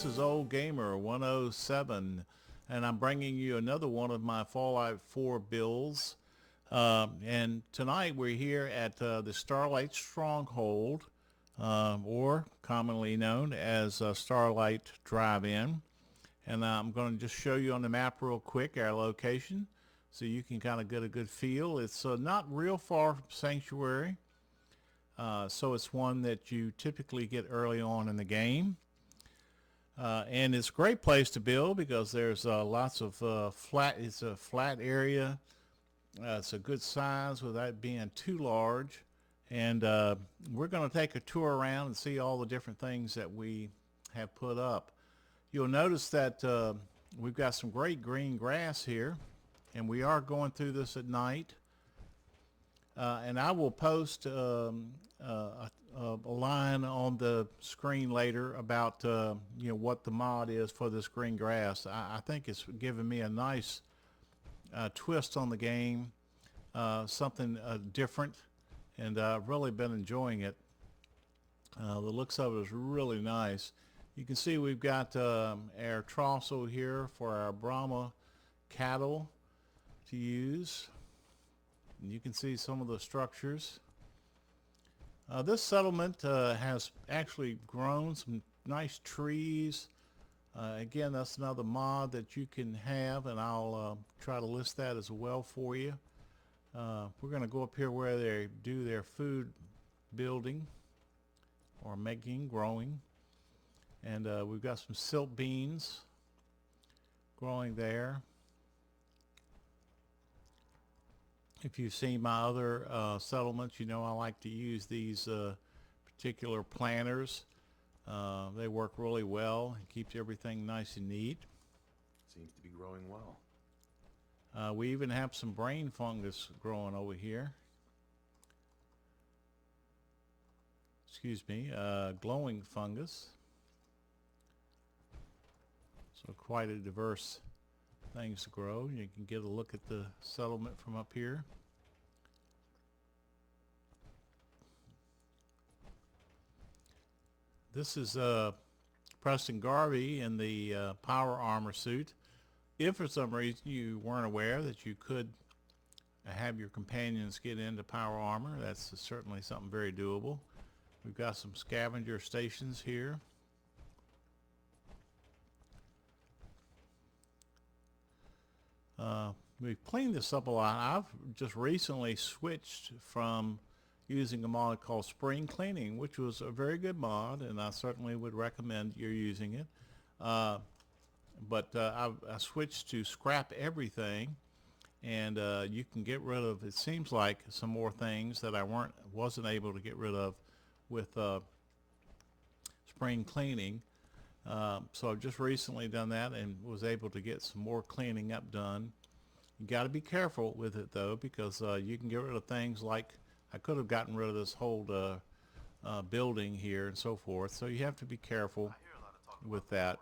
This is Old Gamer 107, and I'm bringing you another one of my Fallout 4 builds. And tonight we're here at the Starlight Stronghold, or commonly known as Starlight Drivein. And I'm going to just show you on the map real quick our location so you can kind of get a good feel. It's not real far from Sanctuary, so it's one that you typically get early on in the game. And it's a great place to build because there's lots of flat. It's a flat area. It's a good size without being too large. And we're going to take a tour around and see all the different things that we have put up. You'll notice that we've got some great green grass here, and we are going through this at night. And I will post a line on the screen later about what the mod is for this green grass. I think it's given me a nice twist on the game, something different, and I've really been enjoying it. The looks of it is really nice. You can see we've got our trossel here for our Brahma cattle to use. And you can see some of the structures. This settlement has actually grown some nice trees. Again, that's another mod that you can have, and I'll try to list that as well for you. We're going to go up here where they do their food building or growing. And we've got some silt beans growing there. If you've seen my other settlements, you know I like to use these particular planters. They work really well and keeps everything nice and neat. Seems to be growing well. We even have some brain fungus growing over here. Excuse me, glowing fungus. So quite a diverse things to grow. You can get a look at the settlement from up here. This is Preston Garvey in the power armor suit. If for some reason you weren't aware that you could have your companions get into power armor, that's certainly something very doable. We've got some scavenger stations here. We've cleaned this up a lot. I've just recently switched from using a mod called Spring Cleaning, which was a very good mod, and I certainly would recommend you're using it. But I switched to Scrap Everything, and you can get rid of, it seems like, some more things that I wasn't able to get rid of with Spring Cleaning. So I've just recently done that and was able to get some more cleaning up done. You got to be careful with it though, because you can get rid of things like I could have gotten rid of this whole building here and so forth. So you have to be careful with that.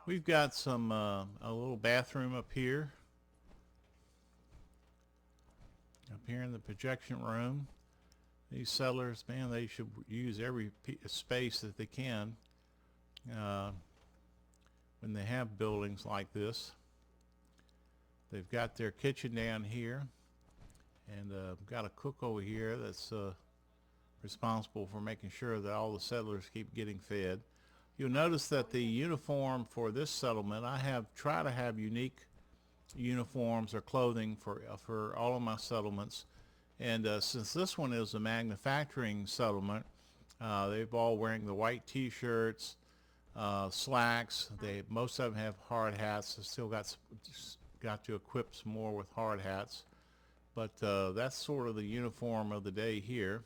We've got some a little bathroom up here in the projection room. These settlers, man, they should use every space that they can when they have buildings like this. They've got their kitchen down here, and got a cook over here that's responsible for making sure that all the settlers keep getting fed. You'll notice that the uniform for this settlement, I try to have unique uniforms or clothing for all of my settlements. And since this one is a manufacturing settlement, they've all wearing the white t-shirts, slacks. Most of them have hard hats. I still got to equip some more with hard hats. But that's sort of the uniform of the day here.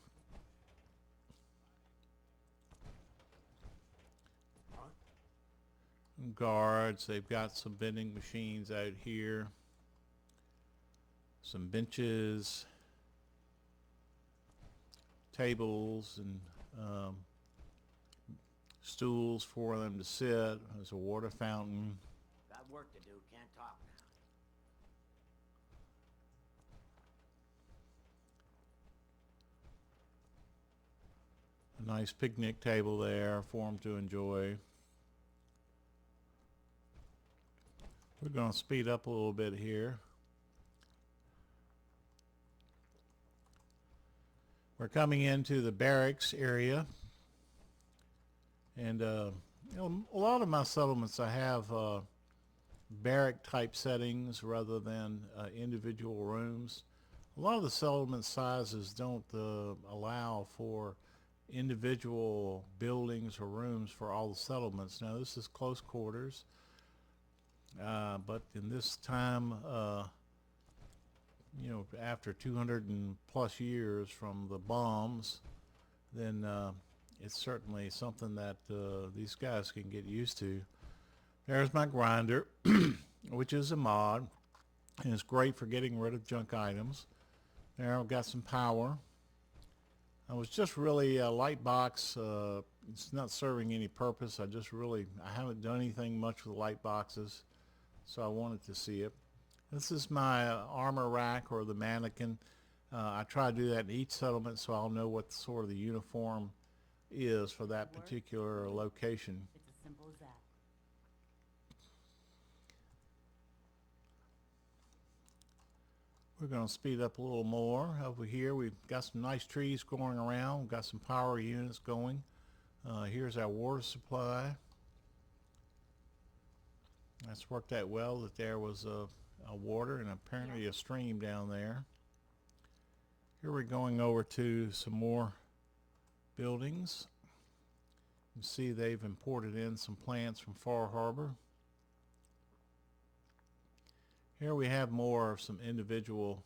Guards, they've got some vending machines out here. Some benches. Tables and stools for them to sit. There's a water fountain. Got work to do, can't talk now. Nice picnic table there for them to enjoy. We're going to speed up a little bit here. We're coming into the barracks area. And you know, a lot of my settlements I have barrack type settings rather than individual rooms. A lot of the settlement sizes don't allow for individual buildings or rooms for all the settlements. Now this is close quarters, but in this time, you know, after 200 and plus years from the bombs, then it's certainly something that these guys can get used to. There's my grinder, which is a mod, and it's great for getting rid of junk items. There I've got some power. I was just really a light box. It's not serving any purpose. I haven't done anything much with light boxes, so I wanted to see it. This is my armor rack or the mannequin. I try to do that in each settlement so I'll know what sort of the uniform is for that particular location. It's as simple as that. We're going to speed up a little more. Over here we've got some nice trees going around. We've got some power units going. Here's our water supply. That's worked out well that there was a water and apparently a stream down there. Here we're going over to some more buildings. You can see they've imported in some plants from Far Harbor. Here we have more of some individual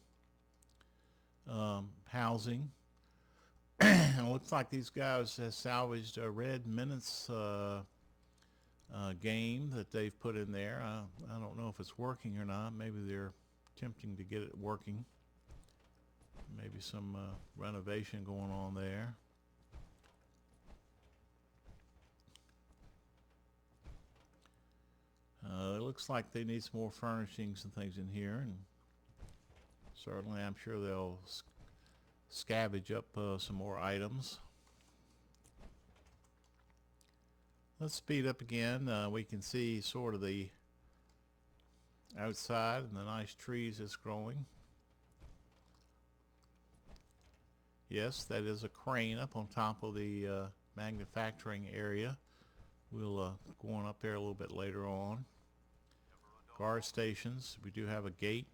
housing. It looks like these guys have salvaged a Red Menace game that they've put in there. I don't know if it's working or not. Maybe they're attempting to get it working. Maybe some renovation going on there. It looks like they need some more furnishings and things in here, and certainly I'm sure they'll scavenge up some more items. Let's speed up again. We can see sort of the outside and the nice trees that's growing. Yes, that is a crane up on top of the manufacturing area. We'll go on up there a little bit later on. Guard stations. We do have a gate.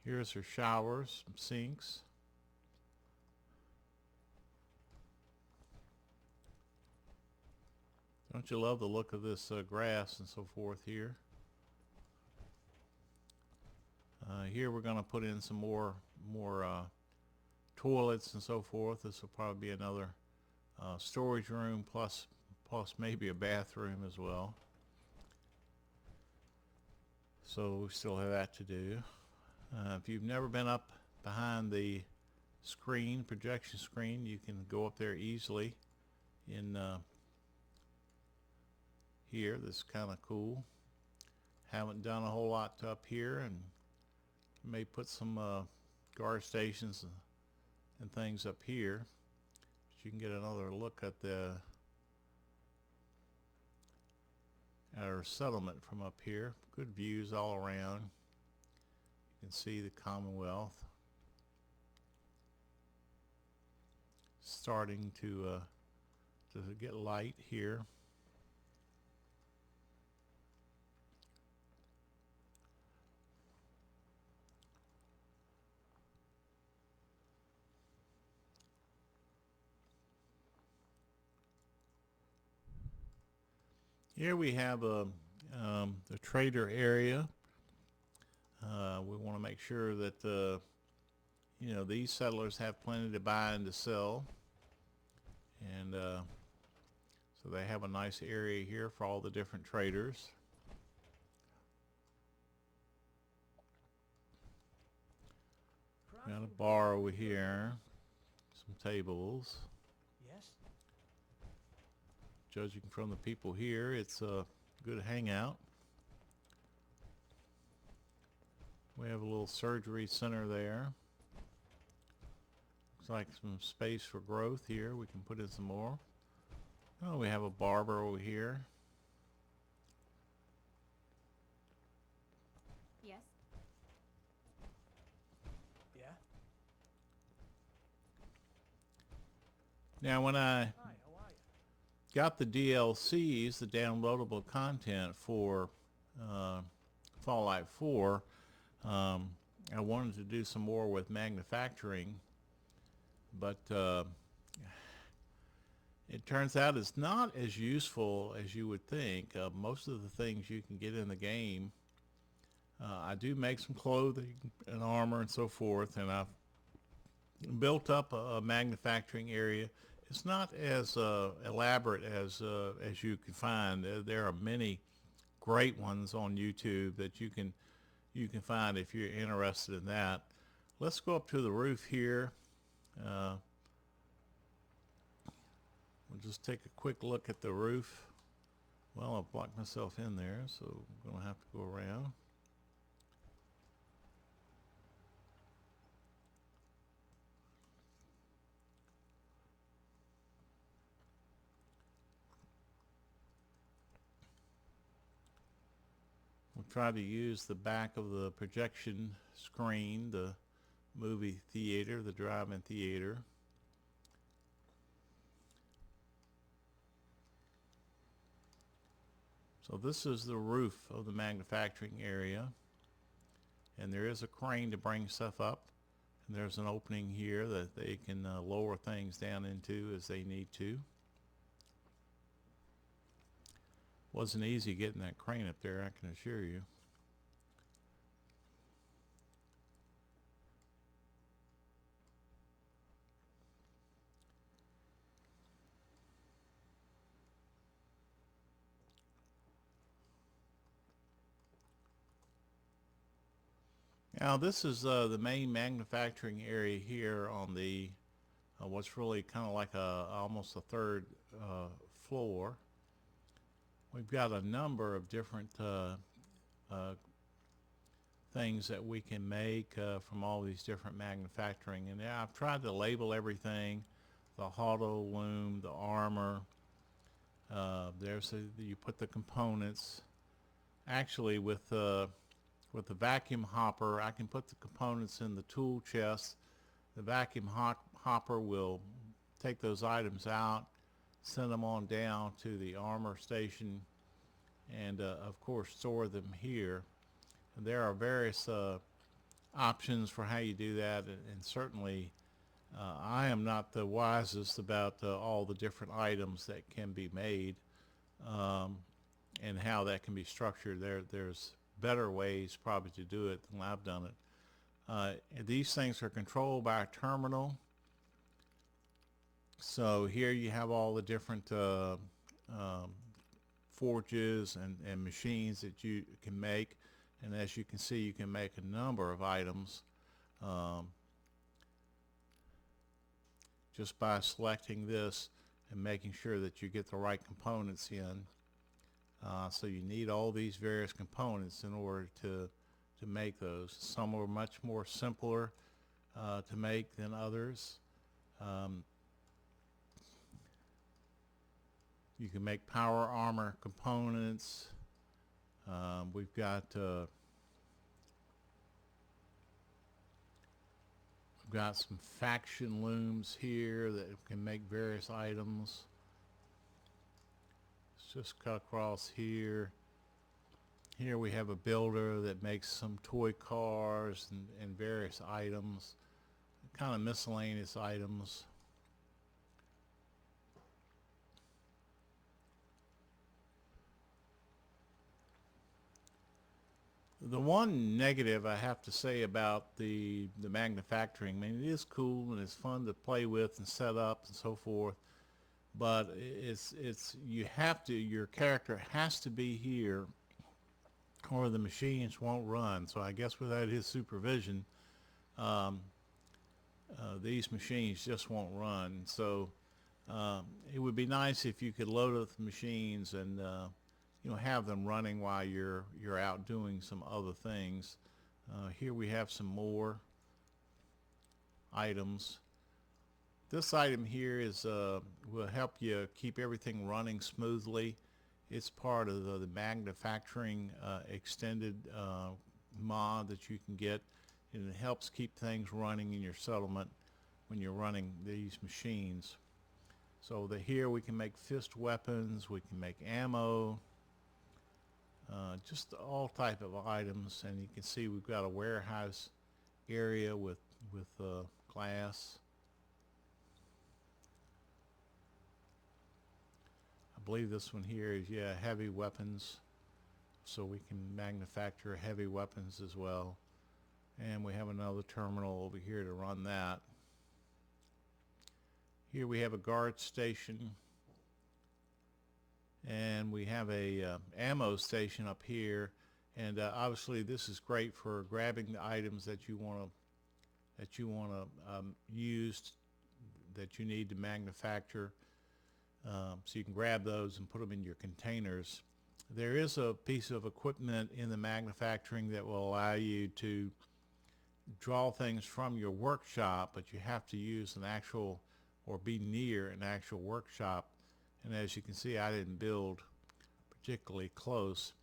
Here's her showers, some sinks. Don't you love the look of this grass and so forth here? Here we're going to put in some more toilets and so forth. This will probably be another storage room plus maybe a bathroom as well. So we still have that to do. If you've never been up behind the screen, projection screen, you can go up there easily in here. This is kind of cool. Haven't done a whole lot up here, and may put some guard stations and things up here. But you can get another look at our settlement from up here. Good views all around. You can see the Commonwealth starting to get light here. Here we have the trader area. We want to make sure that you know, these settlers have plenty to buy and to sell, and so they have a nice area here for all the different traders. Got a bar over here, some tables. Yes? Judging from the people here, it's a good hangout. We have a little surgery center there. Looks like some space for growth here. We can put in some more. Oh, we have a barber over here. Yes. Yeah? Now, when I Hi, how are you? got the DLCs, the downloadable content for Fallout 4, I wanted to do some more with manufacturing, but it turns out it's not as useful as you would think. Most of the things you can get in the game, I do make some clothing and armor and so forth, and I've built up a manufacturing area. It's not as elaborate as you can find. There are many great ones on YouTube that you can find if you're interested in that. Let's go up to the roof here. We'll just take a quick look at the roof. Well, I've blocked myself in there, so I'm going to have to go around. We'll try to use the back of the projection screen, the movie theater, the drive-in theater. So this is the roof of the manufacturing area, and there is a crane to bring stuff up, and there's an opening here that they can lower things down into as they need to. Wasn't easy getting that crane up there, I can assure you. Now this is the main manufacturing area here on the what's really kind of like almost a third floor. We've got a number of different things that we can make from all these different manufacturing, and I've tried to label everything: the hollow loom, the armor. You put the components. Actually, with the vacuum hopper, I can put the components in the tool chest. The vacuum hopper will take those items out, send them on down to the armor station, and of course store them here. And there are various options for how you do that, and certainly I am not the wisest about all the different items that can be made and how that can be structured. There's better ways probably to do it than I've done it. These things are controlled by a terminal. So here you have all the different forges and machines that you can make, and as you can see, you can make a number of items just by selecting this and making sure that you get the right components in. So you need all these various components in order to make those. Some are much more simpler to make than others. You can make power armor components. We've got some faction looms here that can make various items. Let's just cut across here. Here we have a builder that makes some toy cars and various items, kind of miscellaneous items. The one negative I have to say about the manufacturing, I mean, it is cool and it's fun to play with and set up and so forth, but your character has to be here or the machines won't run. So I guess without his supervision, these machines just won't run. So it would be nice if you could load up the machines and have them running while you're out doing some other things. Here we have some more items. This item here is will help you keep everything running smoothly. It's part of the manufacturing extended mod that you can get, and it helps keep things running in your settlement when you're running these machines. So here we can make fist weapons, we can make ammo, just all type of items. And you can see we've got a warehouse area with glass. I believe this one here is, yeah, heavy weapons, so we can manufacture heavy weapons as well. And we have another terminal over here to run that. Here we have a guard station, and we have a ammo station up here. And obviously this is great for grabbing the items that you want to use, that you need to manufacture. So you can grab those and put them in your containers. There is a piece of equipment in the manufacturing that will allow you to draw things from your workshop, but you have to use an actual, or be near an actual workshop. And as you can see, I didn't build particularly close.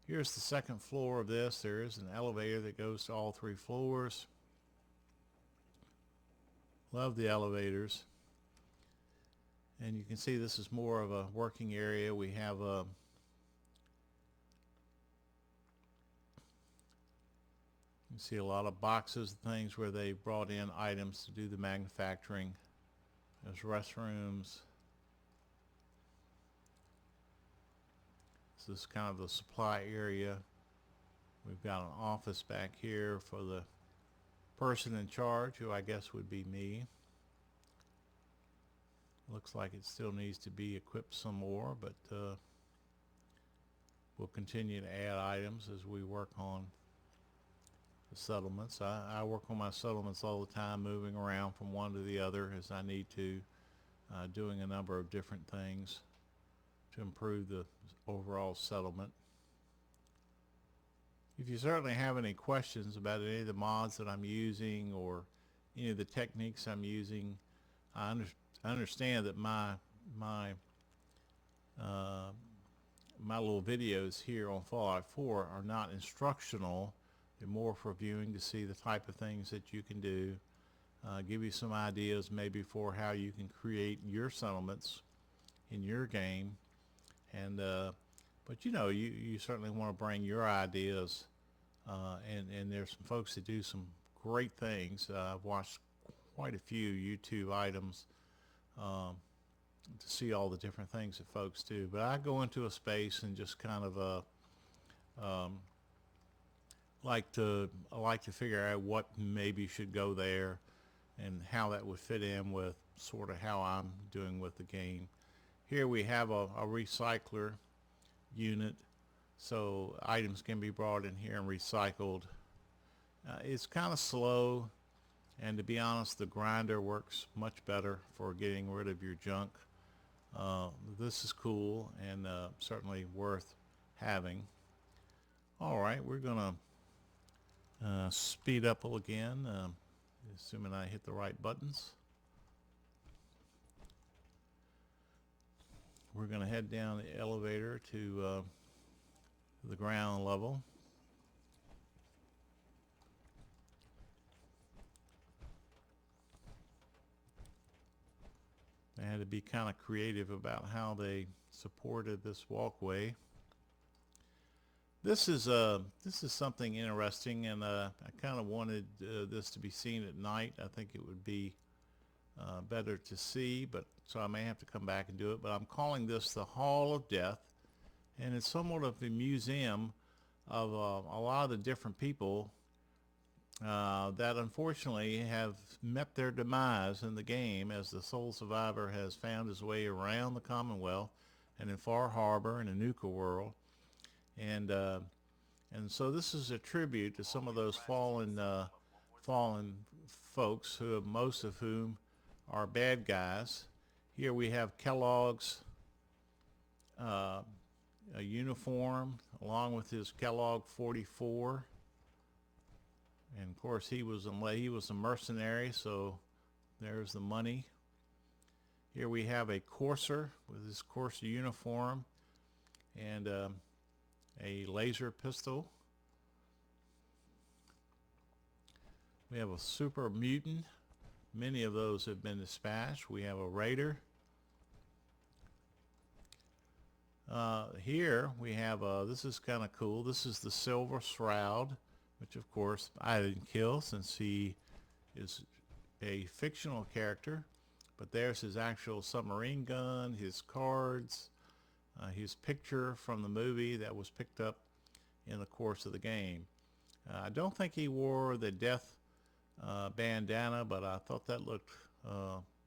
Here's the second floor of this. There is an elevator that goes to all 3 floors. Love the elevators. And you can see this is more of a working area. We have you can see a lot of boxes and things where they brought in items to do the manufacturing. There's restrooms. This is kind of the supply area. We've got an office back here for the person in charge, who I guess would be me. Looks like it still needs to be equipped some more, but we'll continue to add items as we work on the settlements. I work on my settlements all the time, moving around from one to the other as I need to, doing a number of different things to improve the overall settlement. If you certainly have any questions about any of the mods that I'm using or any of the techniques I'm using, I understand that my little videos here on Fallout 4 are not instructional. They're more for viewing to see the type of things that you can do, give you some ideas maybe for how you can create your settlements in your game. And but you know, you certainly want to bring your ideas, and there's some folks that do some great things. I've watched quite a few YouTube items to see all the different things that folks do. But I go into a space and just kind of like to figure out what maybe should go there and how that would fit in with sort of how I'm doing with the game. Here we have a recycler unit, so items can be brought in here and recycled. It's kind of slow, and to be honest, the grinder works much better for getting rid of your junk. This is cool and certainly worth having. All right, we're gonna speed up again, assuming I hit the right buttons. We're going to head down the elevator to the ground level. They had to be kind of creative about how they supported this walkway. This is something interesting, and I kind of wanted this to be seen at night. I think it would be better to see, but so I may have to come back and do it. But I'm calling this the Hall of Death, and it's somewhat of a museum of a lot of the different people that unfortunately have met their demise in the game, as the sole survivor has found his way around the Commonwealth and in Far Harbor and in Nuka World. And so this is a tribute to some of those fallen folks, who most of whom are bad guys. Here we have Kellogg's a uniform along with his Kellogg 44. And of course he was a mercenary, so there's the money. Here we have a courser with his courser uniform and a laser pistol. We have a super mutant. Many of those have been dispatched. We have a raider. Here we have, this is kind of cool. This is the Silver Shroud, which of course I didn't kill since he is a fictional character. But there's his actual submarine gun, his cards, his picture from the movie that was picked up in the course of the game. I don't think he wore the death bandana, but I thought that looked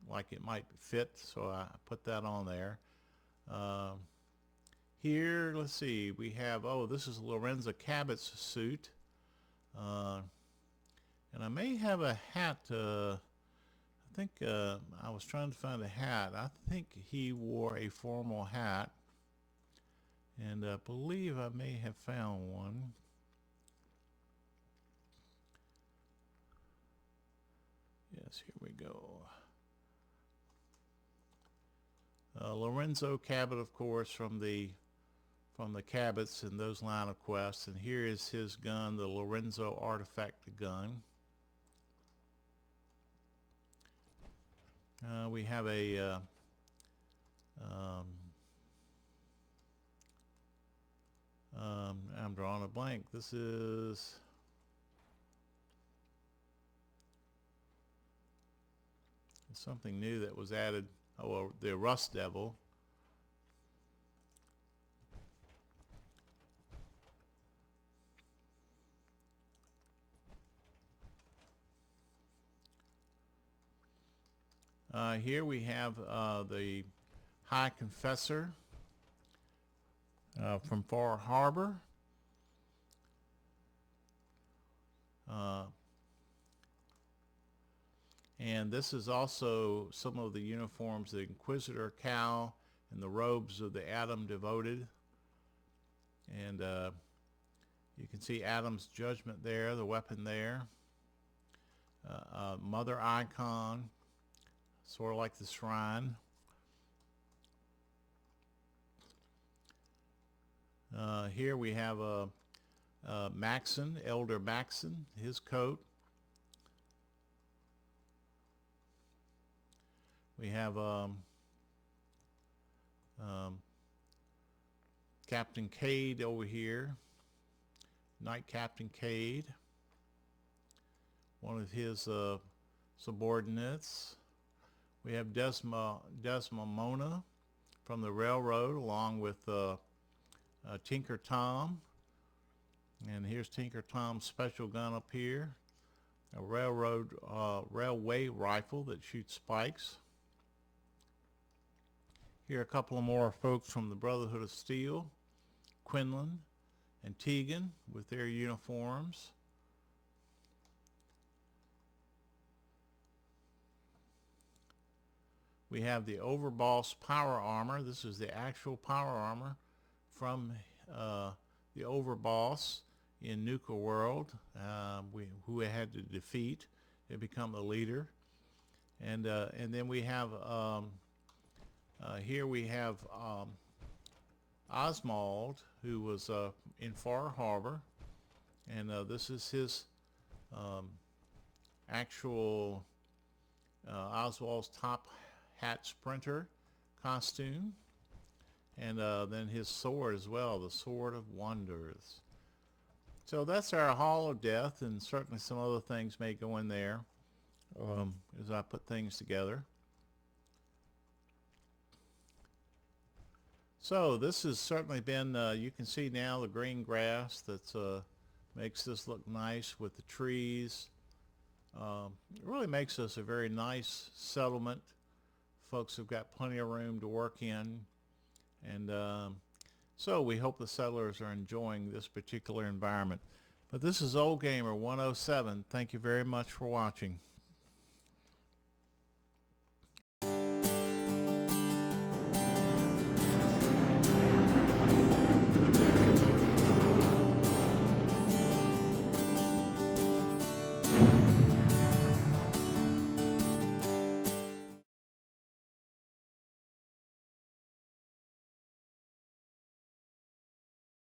like it might fit, so I put that on there. Here, let's see, we have, oh, this is Lorenzo Cabot's suit. And I may have a hat, I think I was trying to find a hat. I think he wore a formal hat, and I believe I may have found one. Yes, here we go. Lorenzo Cabot, of course, from the Cabots and those line of quests. And here is his gun, the Lorenzo Artifact gun. We have a I'm drawing a blank. This is something new that was added. Oh, well, the Rust Devil. Here we have the High Confessor from Far Harbor. And this is also some of the uniforms, the Inquisitor cowl and the robes of the Adam Devoted. And you can see Adam's judgment there, the weapon there. Mother icon, sort of like the shrine. Here we have Maxon, Elder Maxon, his coat. We have Captain Cade over here, Knight Captain Cade, one of his subordinates. We have Desmona from the railroad, along with Tinker Tom. And here's Tinker Tom's special gun up here, a railway rifle that shoots spikes. Here are a couple of more folks from the Brotherhood of Steel, Quinlan and Tegan with their uniforms. We have the Overboss power armor. This is the actual power armor from the Overboss in Nuka World, who we had to defeat and become the leader. And then we have here we have Oswald, who was in Far Harbor, and this is his actual Oswald's top hat sprinter costume, and then his sword as well, the Sword of Wonders. So that's our Hall of Death, and certainly some other things may go in there as I put things together. So this has certainly been, you can see now the green grass that makes this look nice with the trees. It really makes us a very nice settlement. Folks have got plenty of room to work in, and so we hope the settlers are enjoying this particular environment. But this is Old Gamer 107. Thank you very much for watching.